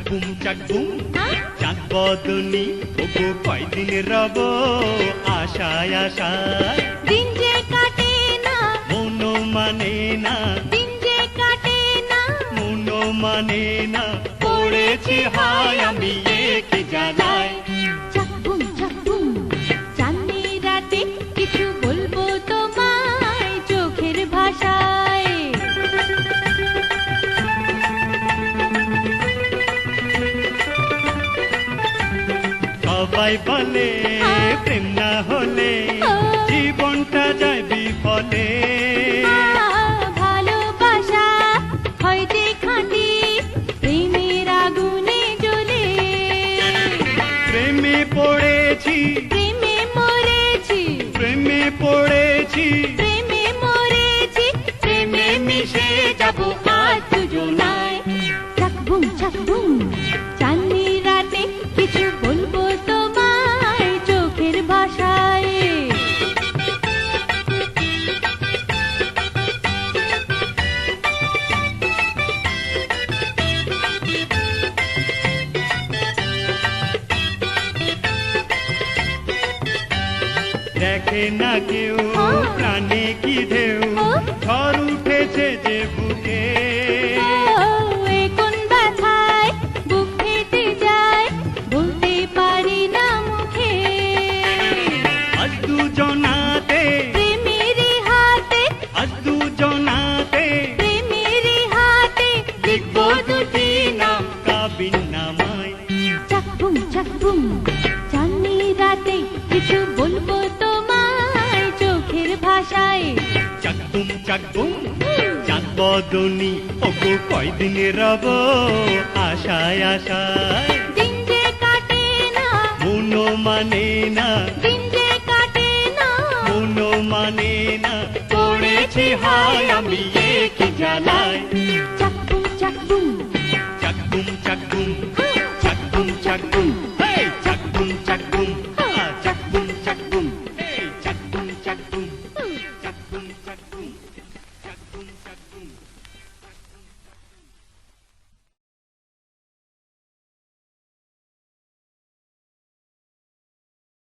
চাকবুম চাঁদ বদনি ওগো কয়দিন রব আশায় আশায় দিন যে কাটে না মন মানে না দিন যে কাটে না মন মানে না পড়েছি হায় আমি একে জ্বালায় চাকবুম চাঁদনি রাতে কিছু বলবো তোমায় চোখের ভাষায় সবাই বলে প্রেম না হলে জীবনটা যায় বিফলে ভালোবাসা হয় যে খাঁটি প্রেমের আগুনে জ্বলে প্রেমে পড়েছি প্রেমে মরেছি প্রেমে পড়েছি প্রেমে মরেছি প্রেমে মিশে যাব আজ দুজনায় চাকবুম চাঁদনি রাতে কিছু বলবো তোমায় চোখের ভাষায় দেখে না কেউ প্রাণে কি ঢেউ ঝড় উঠেছে যে বুকে এ কোন ব্যথায় বুক ফেটে যায় বলতে পারি না মুখে আজ দুজনাতে প্রেমের হাতে আজ দুজনাতে প্রেমের হাতে লিখব দুটি নাম কাবিন নামায় চাকবুম চাঁদনি রাতে কিছু বলবো তোমায় চোখের ভাষায় চাকবুম চাঁদ বদনি ওগো কয়দিন রব আশায় আশায় দিন যে কাটে না মন মানে না দিন যে কাটে না মন মানে না পড়েছি হায় আমি একে জ্বালায় চাকবুম চাকবুম চাকবুম